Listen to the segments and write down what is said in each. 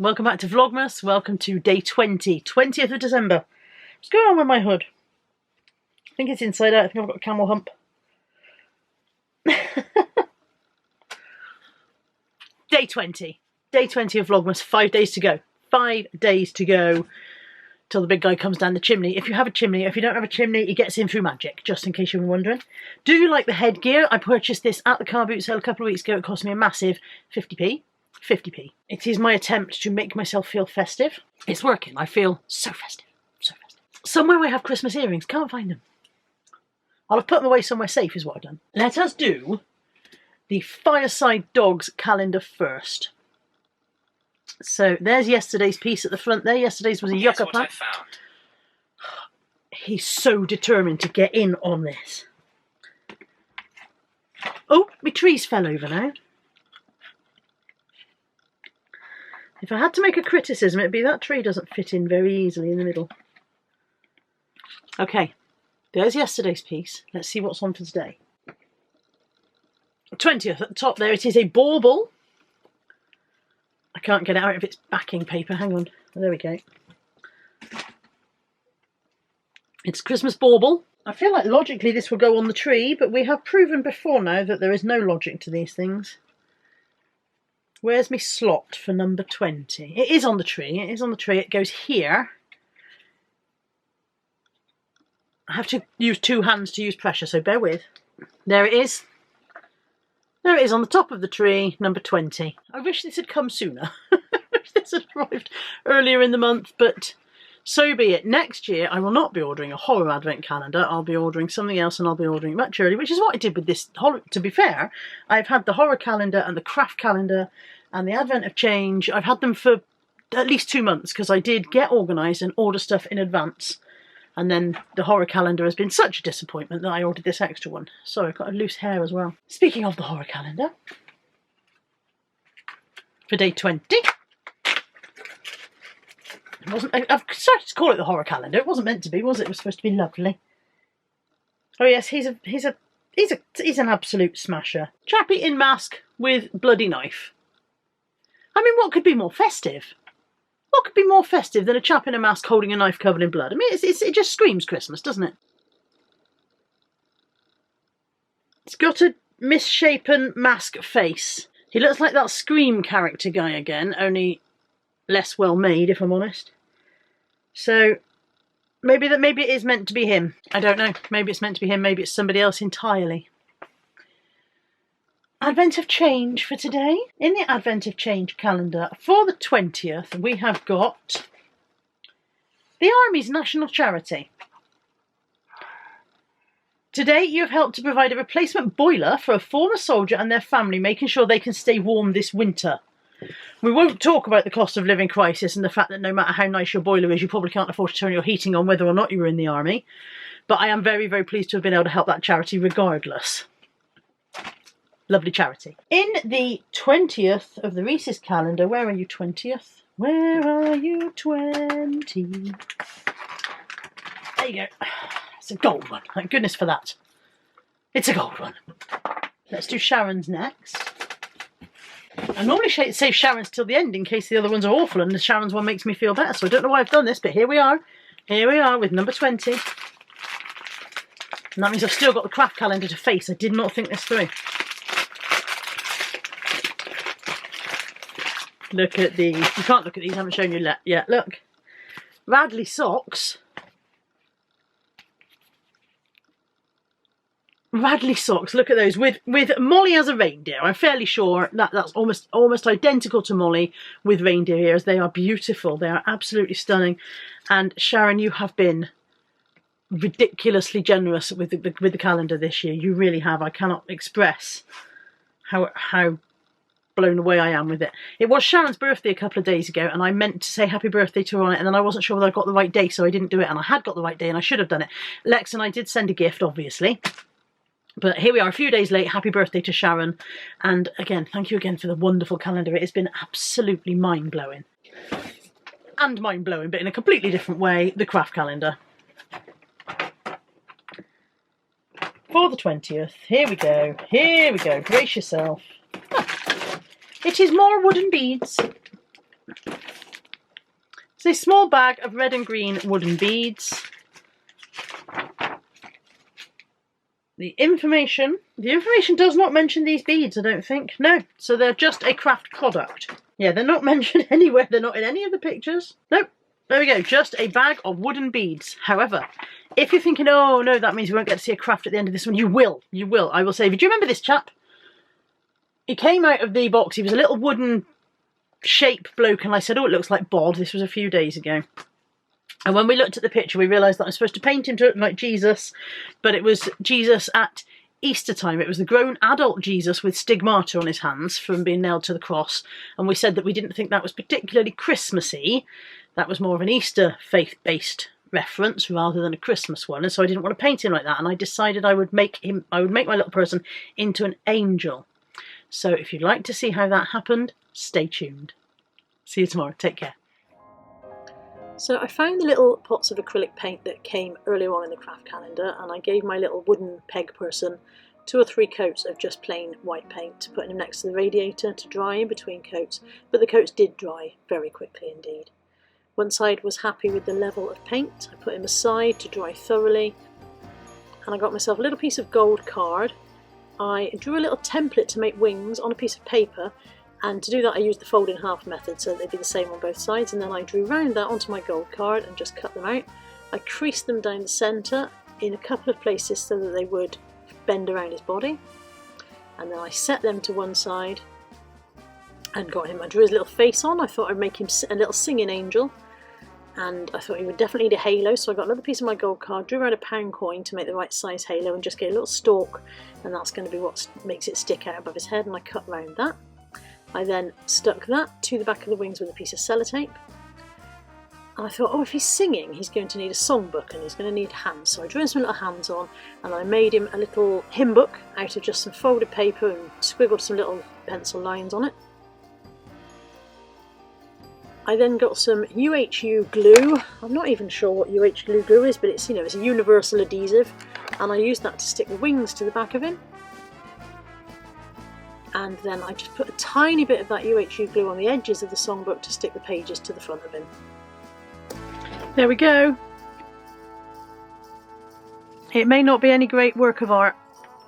Welcome back to Vlogmas. Welcome to day 20, 20th of December. What's going on with my hood? I think it's inside out. I think I've got a camel hump. Day 20. Day 20 of Vlogmas. 5 days to go. 5 days to go till the big guy comes down the chimney. If you have a chimney, if you don't have a chimney, he gets in through magic, just in case you were wondering. Do you like the headgear? I purchased this at the car boot sale a couple of weeks ago. It cost me a massive 50p. 50p. It is my attempt to make myself feel festive. It's working. I feel so festive. So festive. Somewhere I have Christmas earrings. Can't find them. I'll have put them away somewhere safe is what I've done. Let us do the Fireside Dogs calendar first. So there's yesterday's piece at the front there. Yesterday's was a yucca pack. He's so determined to get in on this. Oh, my trees fell over now. If I had to make a criticism, it'd be that tree doesn't fit in very easily in the middle. Okay, there's yesterday's piece. Let's see what's on for today. 20th at the top there, it is a bauble. I can't get it out of its backing paper. Hang on. There we go. It's Christmas bauble. I feel like logically this will go on the tree, but we have proven before now that there is no logic to these things. Where's my slot for number 20? It is on the tree. It is on the tree. It goes here. I have to use two hands to use pressure, so bear with. There it is. There it is on the top of the tree, number 20. I wish this had come sooner. I wish this had arrived earlier in the month, but so be it. Next year, I will not be ordering a horror advent calendar. I'll be ordering something else, and I'll be ordering it much earlier, which is what I did with this. To be fair, I've had the horror calendar and the craft calendar and the advent of change. I've had them for at least 2 months because I did get organised and order stuff in advance. And then the horror calendar has been such a disappointment that I ordered this extra one. Sorry, I've got a loose hair as well. Speaking of the horror calendar, for day 20, I've started to call it the horror calendar. It wasn't meant to be, was it? It was supposed to be lovely. Oh yes, he's an absolute smasher. Chappie in mask with bloody knife. I mean, what could be more festive? What could be more festive than a chap in a mask holding a knife covered in blood? I mean, it just screams Christmas, doesn't it? It's got a misshapen mask face. He looks like that Scream character guy again, only less well made, if I'm honest. So maybe it is meant to be him. I don't know. Maybe it's meant to be him. Maybe it's somebody else entirely. Advent of Change for today. In the Advent of Change calendar for the 20th, we have got the Army's national charity. Today, you have helped to provide a replacement boiler for a former soldier and their family, making sure they can stay warm this winter. We won't talk about the cost of living crisis and the fact that no matter how nice your boiler is, you probably can't afford to turn your heating on whether or not you were in the army. But I am very, very pleased to have been able to help that charity regardless. Lovely charity. In the 20th of the Reese's calendar, where are you 20th? Where are you 20? There you go. It's a gold one. Thank goodness for that. It's a gold one. Let's do Sharon's next. I normally save Sharon's till the end in case the other ones are awful and the Sharon's one makes me feel better. So I don't know why I've done this, but here we are. Here we are with number 20. And that means I've still got the craft calendar to face. I did not think this through. Look at these. You can't look at these. I haven't shown you yet. Look. Radley socks. Radley socks. Look at those. With Molly as a reindeer. I'm fairly sure that's almost identical to Molly with reindeer ears. They are beautiful. They are absolutely stunning. And Sharon, you have been ridiculously generous with the calendar this year. You really have. I cannot express how blown away I am with it. It was Sharon's birthday a couple of days ago and I meant to say happy birthday to her on it and then I wasn't sure whether I got the right day, so I didn't do it, and I had got the right day and I should have done it. Lex and I did send a gift, obviously. But here we are a few days late. Happy birthday to Sharon. And again, thank you again for the wonderful calendar. It has been absolutely mind-blowing. And mind-blowing, but in a completely different way, the craft calendar. For the 20th, here we go. Here we go. Brace yourself. It is more wooden beads. It's a small bag of red and green wooden beads. The information does not mention these beads, I don't think. No, so they're just a craft product. Yeah, they're not mentioned anywhere. They're not in any of the pictures. Nope. There we go, just a bag of wooden beads. However, if you're thinking, oh no, that means we won't get to see a craft at the end of this one, you will. You will. I will save you. Do you remember this chap? He came out of the box. He was a little wooden shape bloke, and I said, oh, it looks like Bod. This was a few days ago. And when we looked at the picture, we realised that I'm supposed to paint him to look like Jesus, but it was Jesus at Easter time. It was the grown adult Jesus with stigmata on his hands from being nailed to the cross. And we said that we didn't think that was particularly Christmassy. That was more of an Easter faith-based reference rather than a Christmas one. And so I didn't want to paint him like that. And I decided I would make my little person into an angel. So if you'd like to see how that happened, stay tuned. See you tomorrow. Take care. So I found the little pots of acrylic paint that came earlier on in the craft calendar, and I gave my little wooden peg person 2 or 3 coats of just plain white paint, putting them next to the radiator to dry in between coats, but the coats did dry very quickly indeed. Once I was happy with the level of paint, I put him aside to dry thoroughly, and I got myself a little piece of gold card. I drew a little template to make wings on a piece of paper, and to do that I used the fold in half method so that they'd be the same on both sides, and then I drew round that onto my gold card and just cut them out. I creased them down the centre in a couple of places so that they would bend around his body, and then I set them to one side and got him. I drew his little face on. I thought I'd make him a little singing angel, and I thought he would definitely need a halo, so I got another piece of my gold card, drew around a £1 coin to make the right size halo, and just get a little stalk, and that's going to be what makes it stick out above his head, and I cut round that. I then stuck that to the back of the wings with a piece of sellotape, and I thought, oh, if he's singing he's going to need a songbook and he's going to need hands, so I drew some little hands on, and I made him a little hymn book out of just some folded paper and squiggled some little pencil lines on it. I then got some UHU glue. I'm not even sure what UHU glue is, but it's, you know, it's a universal adhesive, and I used that to stick the wings to the back of him. And then I just put a tiny bit of that UHU glue on the edges of the songbook to stick the pages to the front of him. There we go. It may not be any great work of art,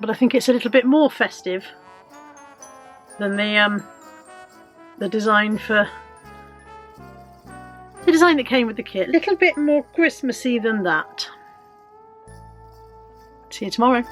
but I think it's a little bit more festive than the design that came with the kit. A little bit more Christmassy than that. See you tomorrow.